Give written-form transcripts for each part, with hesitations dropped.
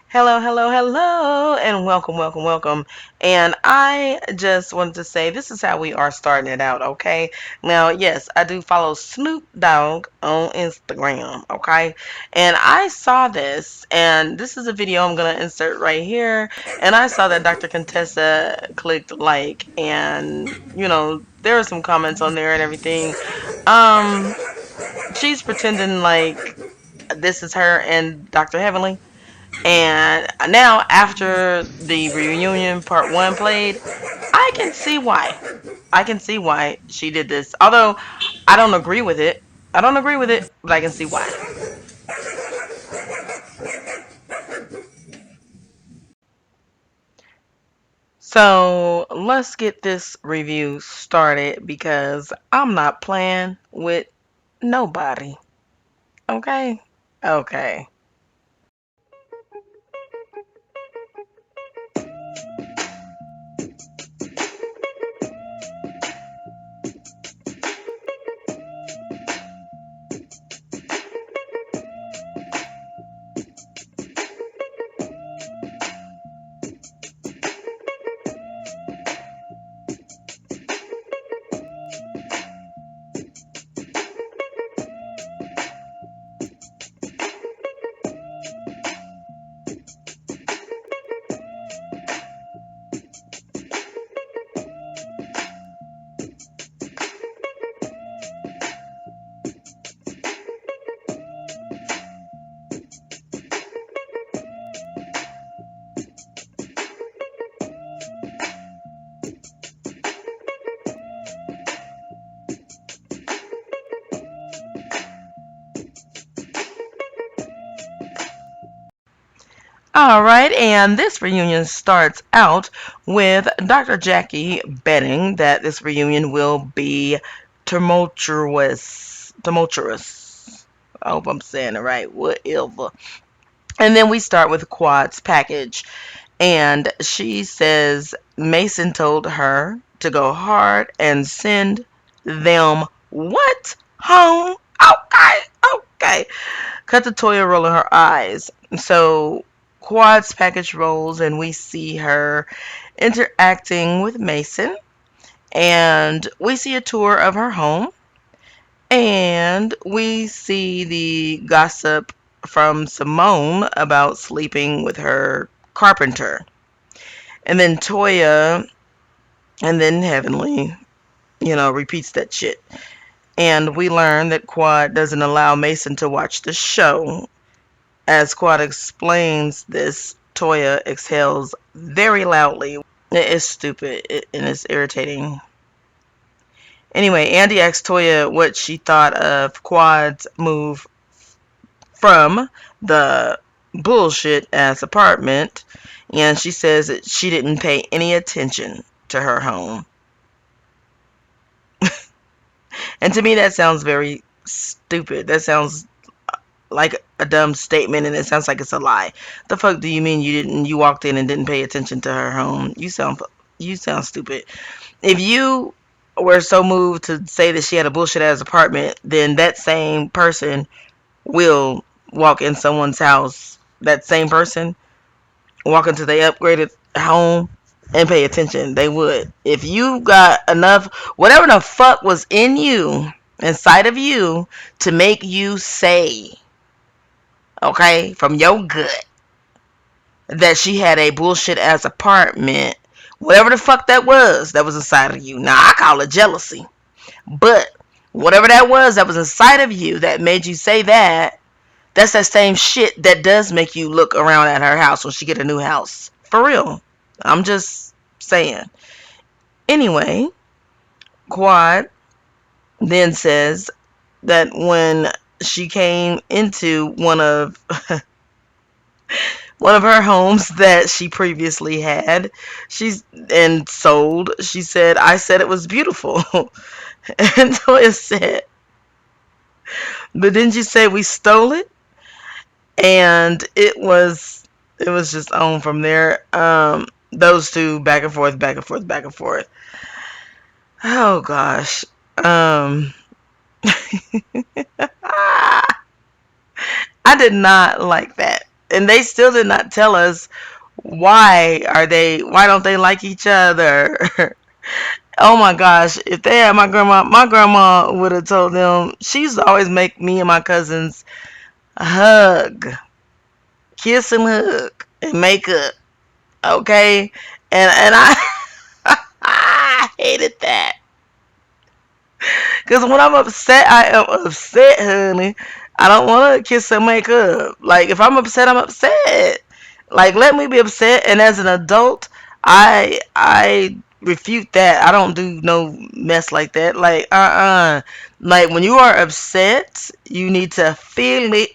Hello, hello, hello, and welcome. And I just wanted to say this is how we are starting it out, okay? Now, yes, I do follow Snoop Dogg on Instagram, okay? And I saw this, and this is a video I'm gonna insert right here. And I saw that Dr. Contessa clicked like, and there were some comments on there and everything. Um, she's pretending like this is her and Dr. Heavenly. And now, after the reunion part one played, I can see why. I can see why she did this. Although I don't agree with it. I don't agree with it, but I can see why. So let's get this review started because I'm not playing with nobody. Okay? Okay. All right, and this reunion starts out with Dr. Jackie betting that this reunion will be tumultuous. Tumultuous. I hope I'm saying it right. Whatever. And then we start with Quad's package, and she says Mason told her to go hard and send them what home. Okay, okay. Cut to Toya rolling her eyes. So Quad's package rolls, and we see her interacting with Mason. And we see a tour of her home. And we see the gossip from Simone about sleeping with her carpenter. And then Toya, and then Heavenly, repeats that shit. And we learn that Quad doesn't allow Mason to watch the show. As Quad explains this, Toya exhales very loudly. It is stupid and it's irritating. Anyway, Andy asks Toya what she thought of Quad's move from the bullshit ass apartment, and she says that she didn't pay any attention to her home. And to me, that sounds very stupid. That sounds like a dumb statement, and it sounds like it's a lie. The fuck do you mean you didn't? You walked in and didn't pay attention to her home? You sound stupid. If you were so moved to say that she had a bullshit ass apartment, then that same person will walk in someone's house. That same person walk into their upgraded home and pay attention. They would. If you got enough, whatever the fuck was in you, inside of you, to make you say, okay, from your gut, that she had a bullshit ass apartment, whatever the fuck that was inside of you. Now, I call it jealousy. But whatever that was inside of you that made you say that, that's that same shit that does make you look around at her house when she get a new house. For real. I'm just saying. Anyway, Quad then says that when she came into one of her homes that she previously had, she's and sold, she said, I said it was beautiful. And Toya said, but didn't you say we stole it? And it was just on from there. Those two back and forth, back and forth, back and forth. Oh gosh. I did not like that. And they still did not tell us why don't they like each other? Oh my gosh, if they had my grandma would have told them. She used to always make me and my cousins hug, kiss and hug and make up. Okay? And I I hated that. Because when I'm upset, I am upset, honey. I don't want to kiss and make up. Like, if I'm upset, I'm upset. Like, let me be upset. And as an adult, I refute that. I don't do no mess like that. Like, Like, when you are upset, you need to feel it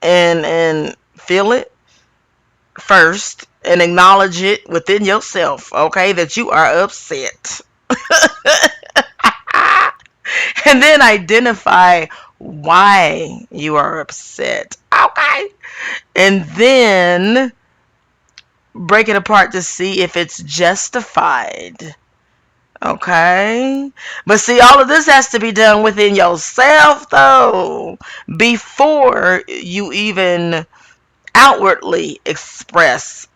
and feel it first and acknowledge it within yourself, okay, that you are upset. And then identify why you are upset. Okay. And then break it apart to see if it's justified. Okay. But see, all of this has to be done within yourself, though, before you even outwardly express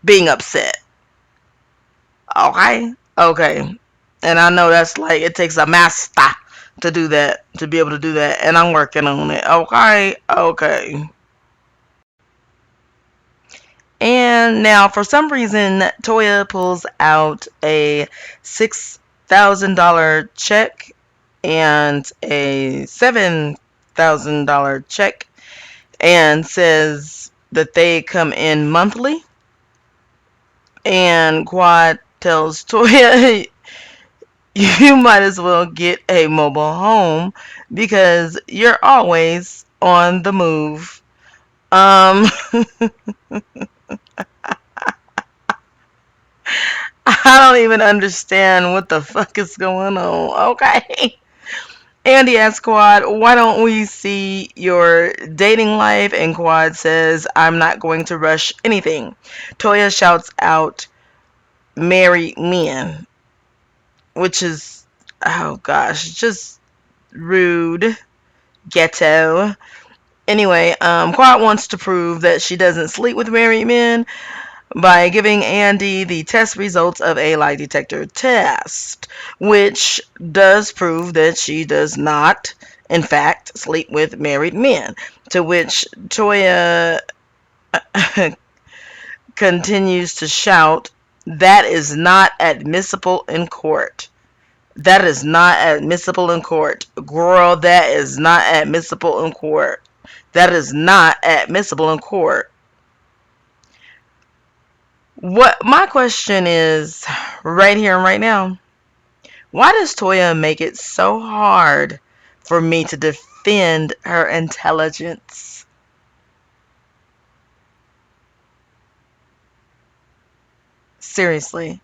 being upset. Okay. Okay. And I know that's like, it takes a master to do that, to be able to do that. And I'm working on it. Okay. Okay. And now, for some reason, Toya pulls out a $6,000 check and a $7,000 check and says that they come in monthly. And Quad tells Toya, you might as well get a mobile home because you're always on the move. Um, I don't even understand what the fuck is going on. Okay. Andy asks Quad, why don't we see your dating life? And Quad says, I'm not going to rush anything. Toya shouts out, married men, which is, oh gosh, just rude, ghetto. Anyway, Quad wants to prove that she doesn't sleep with married men by giving Andy the test results of a lie detector test, which does prove that she does not, in fact, sleep with married men. To which Toya continues to shout, that is not admissible in court. That is not admissible in court. Girl, that is not admissible in court. That is not admissible in court. What my question is right here and right now, why does Toya make it so hard for me to defend her intelligence? Seriously.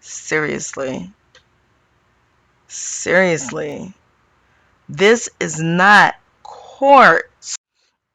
Seriously. Seriously. This is not court.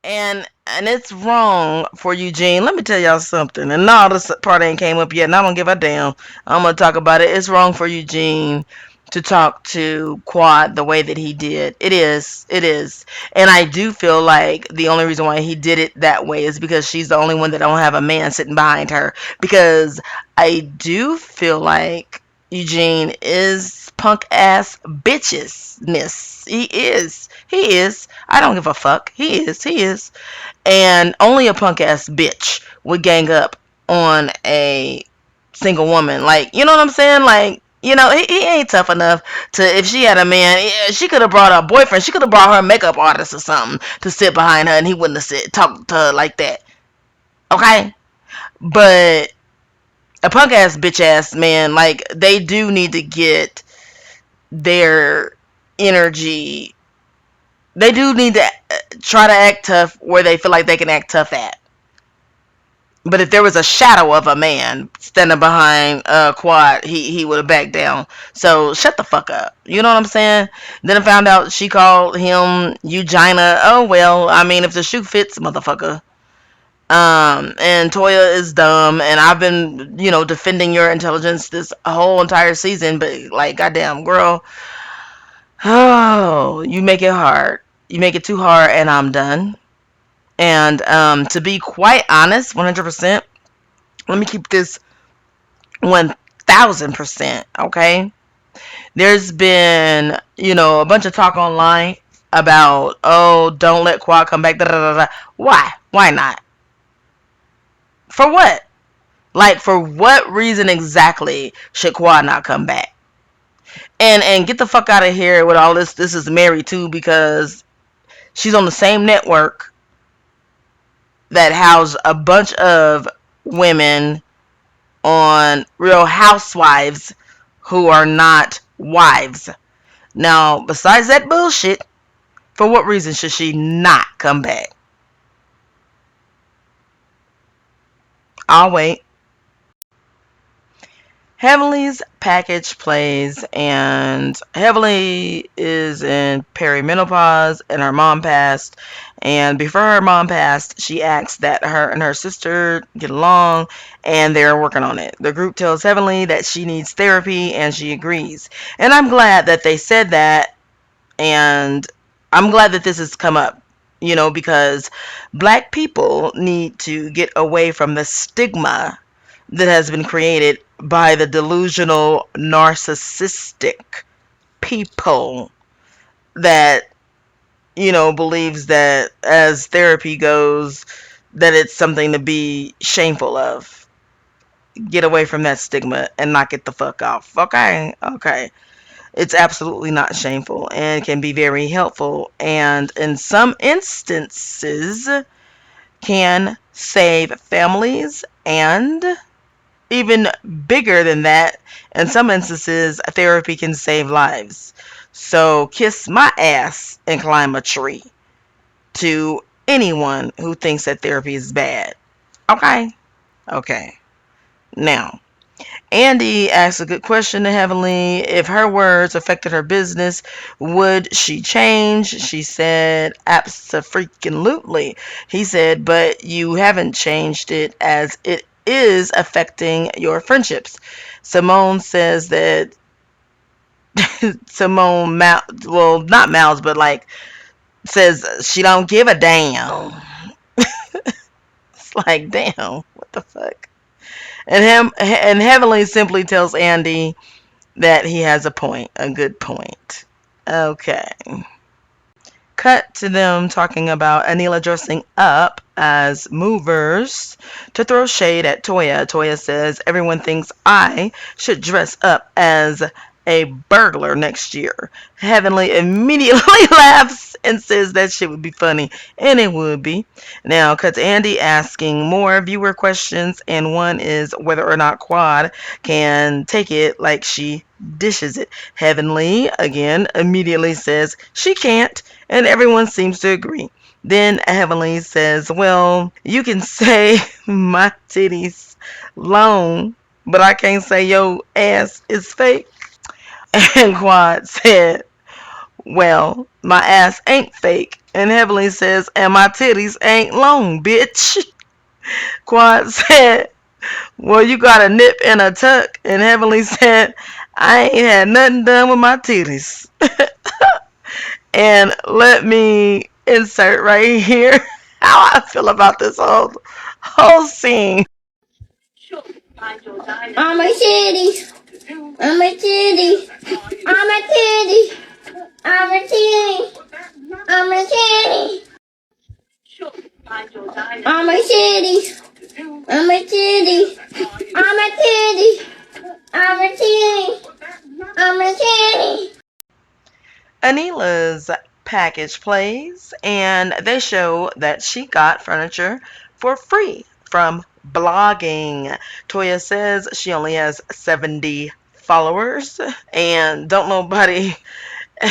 And it's wrong for Eugene. Let me tell y'all something. And no, this part ain't came up yet, and I don't give a damn. I'm gonna talk about it. It's wrong for Eugene to talk to Quad the way that he did. It is. It is. And I do feel like the only reason why he did it that way is because she's the only one that don't have a man sitting behind her. Because I do feel like Eugene is punk ass bitchesness. He is. He is. I don't give a fuck. He is. He is. And only a punk ass bitch would gang up on a single woman. Like, you know what I'm saying? Like, you know, he ain't tough enough to, if she had a man, yeah, she could have brought her boyfriend, she could have brought her makeup artist or something to sit behind her and he wouldn't have talked to her like that. Okay? But a punk ass bitch ass man, like, they do need to get their energy. They do need to try to act tough where they feel like they can act tough at. But if there was a shadow of a man standing behind Quad, he would have backed down. So shut the fuck up. You know what I'm saying? Then I found out she called him Eugina. Oh well, I mean, if the shoe fits, motherfucker. And Toya is dumb, and I've been, you know, defending your intelligence this whole entire season. But like, goddamn, girl, oh, you make it hard. You make it too hard, and I'm done. And to be quite honest, 100%, let me keep this 1000%, okay? There's been, a bunch of talk online about, oh, don't let Quad come back. Da, da, da, da. Why? Why not? For what? Like, for what reason exactly should Quad not come back? And get the fuck out of here with all this. This is married too, because she's on the same network that housed a bunch of women on Real Housewives who are not wives. Now, besides that bullshit, for what reason should she not come back? I'll wait. Heavenly's package plays, and Heavenly is in perimenopause, and her mom passed. And before her mom passed, she asked that her and her sister get along, and they're working on it. The group tells Heavenly that she needs therapy, and she agrees. And I'm glad that they said that, and I'm glad that this has come up, because black people need to get away from the stigma that has been created by the delusional, narcissistic people that, believes that as therapy goes, that it's something to be shameful of. Get away from that stigma and knock it the fuck off. Okay? Okay. It's absolutely not shameful and can be very helpful, and in some instances can save families, and even bigger than that, in some instances therapy can save lives. So kiss my ass and climb a tree to anyone who thinks that therapy is bad. Okay? Okay. Now, Andy asked a good question to Heavenly. If her words affected her business, would she change? She said, abso-freaking-lutely. He said, but you haven't changed it as it is affecting your friendships. Simone says that well, not mouths, but like says she don't give a damn. It's like, damn, what the fuck? And Heavenly simply tells Andy that he has a point, a good point. Okay. Cut to them talking about Anila dressing up as movers to throw shade at Toya. Toya says, everyone thinks I should dress up as a burglar next year. Heavenly immediately laughs and says that shit would be funny, and it would be. Now, cut to Andy asking more viewer questions, and one is whether or not Quad can take it like she dishes it. Heavenly, again, immediately says she can't, and everyone seems to agree. Then Heavenly says, well, you can say my titties long, but I can't say your ass is fake. And Quad said, well, my ass ain't fake. And Heavenly says, and my titties ain't long, bitch. Quad said, well, you got a nip and a tuck. And Heavenly said, I ain't had nothing done with my titties. And let me insert right here how I feel about this whole scene. I'm a titty. I'm a titty. I'm a titty. I'm a titty. I'm a titty. I'm a titty. I'm a titty. I'm a titty. I'm a titty. I'm a titty. Anila's package plays, and they show that she got furniture for free from blogging. Toya says she only has 70 followers, and don't nobody.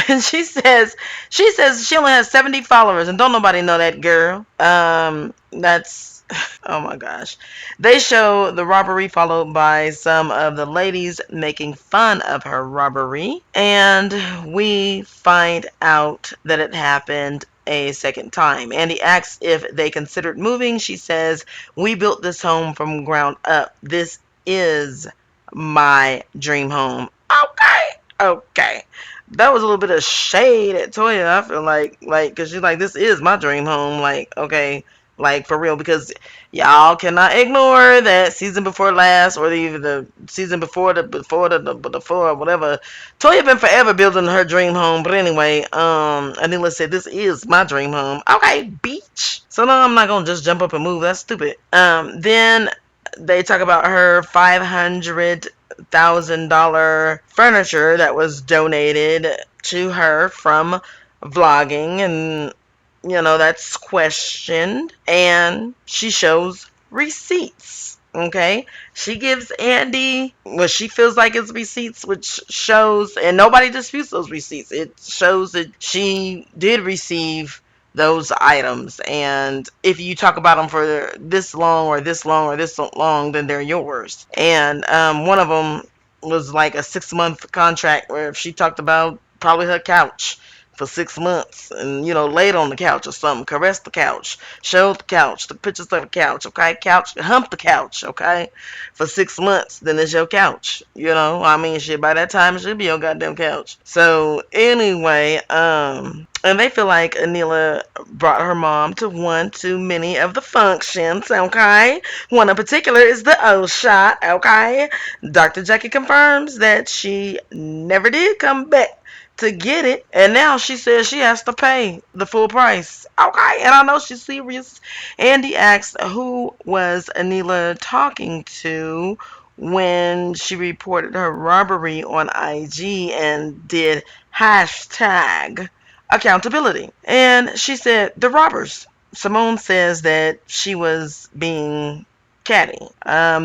And she says she only has 70 followers, and don't nobody know that girl. That's oh my gosh. They show the robbery followed by some of the ladies making fun of her robbery, and we find out that it happened a second time. Andy asks if they considered moving. She says, we built this home from ground up. This is my dream home. Okay. Okay. That was a little bit of shade at Toya. I feel like, cause she's like, this is my dream home. Like, okay, Like, for real, because y'all cannot ignore that season before last, or even the season before before whatever. Toya been forever building her dream home, but anyway, Anila said this is my dream home. Okay, beach. So no, I'm not gonna just jump up and move. That's stupid. Then they talk about her $500,000 furniture that was donated to her from vlogging, and that's questioned, and she shows receipts. Okay, she gives Andy what she feels like is receipts, which shows, and nobody disputes those receipts. It shows that she did receive those items, and if you talk about them for this long or this long or this long, then they're yours. And one of them was like a 6-month contract where if she talked about probably her couch for 6 months, and laid on the couch or something, caressed the couch, showed the couch, took pictures of the couch, okay, couch, hump the couch, okay, for 6 months, then it's your couch. I mean, shit, by that time it should be your goddamn couch. So anyway, and they feel like Anila brought her mom to one too many of the functions, okay. One in particular is the O shot, okay. Dr. Jackie confirms that she never did come back to get it, and now she says she has to pay the full price. Okay, and I know she's serious. Andy asked who was Anila talking to when she reported her robbery on IG and did hashtag accountability. And she said the robbers. Simone says that she was being catty.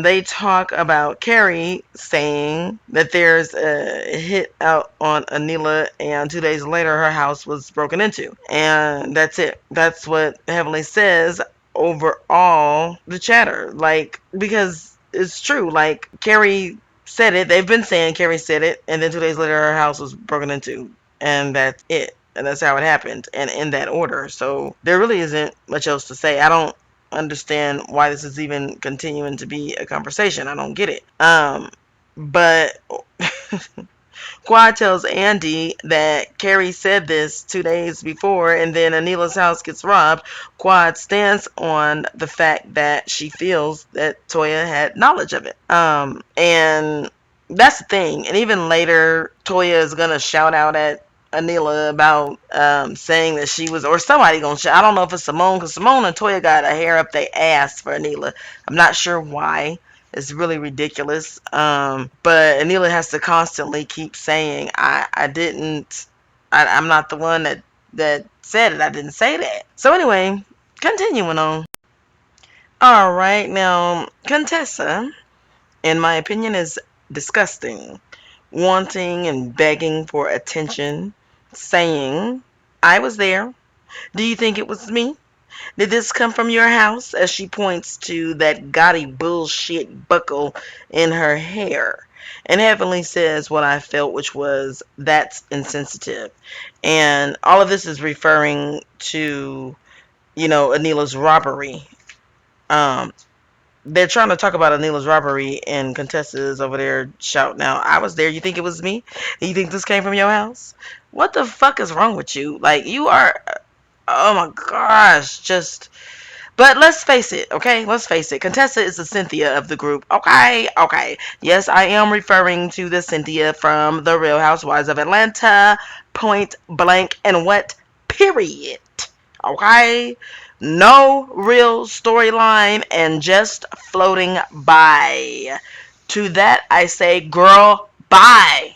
They talk about Carrie saying that there's a hit out on Anila, and 2 days later her house was broken into. And that's it. That's what Heavenly says overall, the chatter. Like, because it's true. Like, Carrie said it. They've been saying Carrie said it, and then 2 days later her house was broken into. And that's it. And that's how it happened, and in that order. So there really isn't much else to say. I don't understand why this is even continuing to be a conversation. I don't get it. But Quad tells Andy that Carrie said this 2 days before, and then Anila's house gets robbed. Quad stands on the fact that she feels that Toya had knowledge of it. And that's the thing. And even later, Toya is gonna shout out at Anila about saying that she was, or somebody gonna shout. I don't know if it's Simone, because Simone and Toya got a hair up their ass for Anila. I'm not sure why. It's really ridiculous. But Anila has to constantly keep saying, I didn't, I'm not the one that said it. I didn't say that. So anyway, continuing on. All right, now Contessa, in my opinion, is disgusting, wanting and begging for attention, saying, I was there. Do you think it was me? Did this come from your house? As she points to that gaudy bullshit buckle in her hair. And Heavenly says what I felt, which was, that's insensitive. And all of this is referring to, Anila's robbery. Um, they're trying to talk about Anila's robbery, and Contessa's over there shouting out, I was there. You think it was me? You think this came from your house? What the fuck is wrong with you? Like, you are, oh my gosh, just, but let's face it, okay? Let's face it. Contessa is the Cynthia of the group. Okay, okay. Yes, I am referring to the Cynthia from The Real Housewives of Atlanta, point blank, and what? Period. Okay? No real storyline and just floating by. To that I say, girl, bye.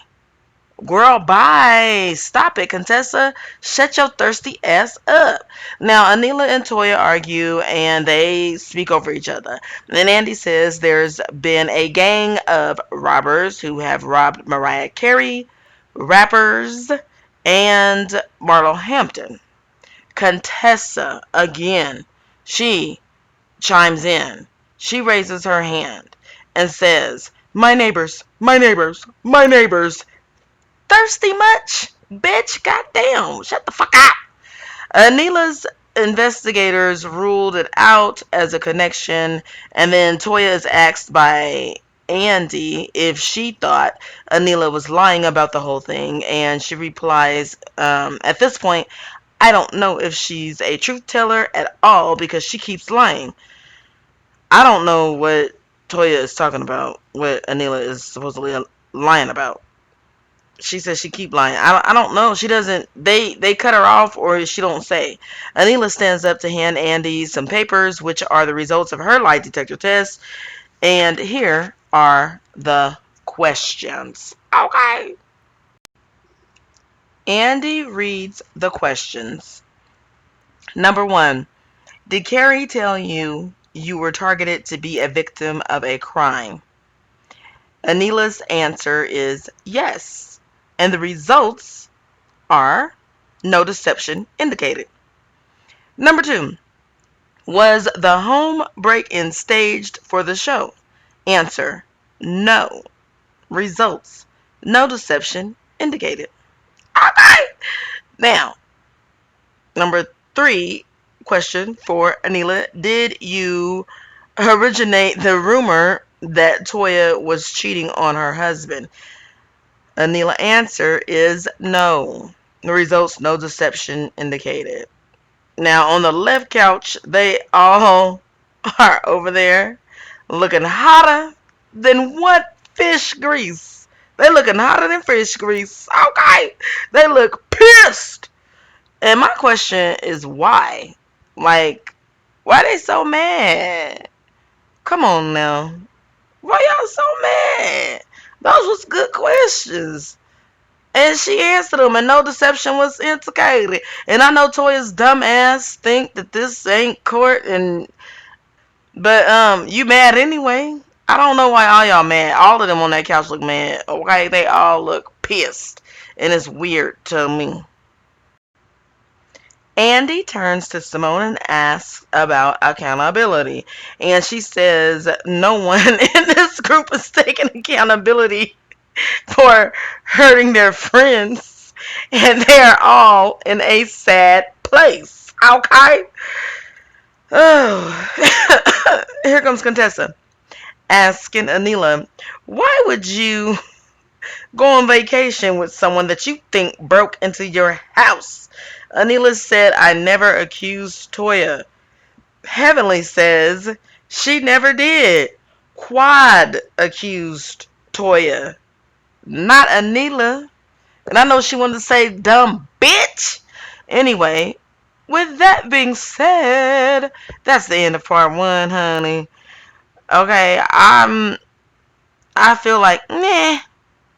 Girl, bye. Stop it, Contessa. Shut your thirsty ass up. Now, Anila and Toya argue and they speak over each other. Then Andy says there's been a gang of robbers who have robbed Mariah Carey, rappers, and Marlo Hampton. Contessa, again, she chimes in. She raises her hand and says, my neighbors, my neighbors, my neighbors. Thirsty much? Bitch, goddamn, shut the fuck up. Anila's investigators ruled it out as a connection, and then Toya is asked by Andy if she thought Anila was lying about the whole thing, and she replies, at this point, I don't know if she's a truth teller at all because she keeps lying. I don't know what Toya is talking about, what Anila is supposedly lying about. She says she keep lying. I don't know. She doesn't. They cut her off or she don't say. Anila stands up to hand Andy some papers, which are the results of her lie detector test. And here are the questions. Okay. Andy reads the questions. Number 1. Did Carrie tell you you were targeted to be a victim of a crime? Anila's answer is yes. And the results are no deception indicated. Number 2. Was the home break-in staged for the show? Answer: no. Results: no deception indicated. Okay. Now, number 3 question for Anila. Did you originate the rumor that Toya was cheating on her husband? Anila answer is no. The results: no deception indicated. Now on the left couch, they all are over there looking hotter than what? Fish grease. They looking hotter than fish grease. Okay. They look pissed. And my question is why? Like, why they so mad? Come on now. Why y'all so mad? Those was good questions. And she answered them, and no deception was indicated. And I know Toya's dumb ass think that this ain't court, but you mad anyway. I don't know why all y'all mad. All of them on that couch look mad. Okay, they all look pissed, and it's weird to me. Andy turns to Simone and asks about accountability, and she says no one in this group is taking accountability for hurting their friends, and they're all in a sad place. Okay? Oh, here comes Contessa asking Anila, why would you go on vacation with someone that you think broke into your house? Anila said, I never accused Toya. Heavenly says she never did. Quad accused Toya, not Anila. And I know she wanted to say dumb bitch. Anyway, with that being said, that's the end of part 1, honey. Okay, I feel like meh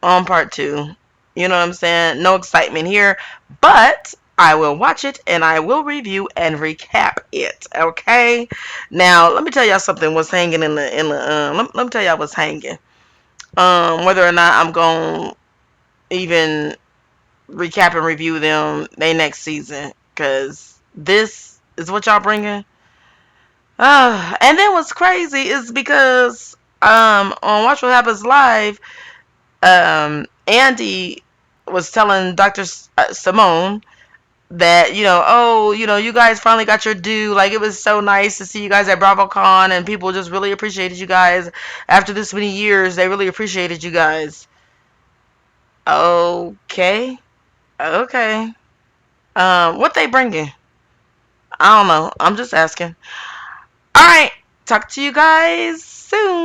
on part 2. You know what I'm saying? No excitement here, but I will watch it and I will review and recap it. Okay. Now let me tell y'all something. What's hanging let me tell y'all what's hanging. Whether or not I'm gonna even recap and review them they next season, because this is what y'all bringing. And then what's crazy is because on Watch What Happens Live, Andy was telling Dr. Simone that, oh, you guys finally got your due. Like, it was so nice to see you guys at BravoCon, and people just really appreciated you guys. After this many years, they really appreciated you guys. Okay. Okay. What they bringing? I don't know. I'm just asking. All right. Talk to you guys soon.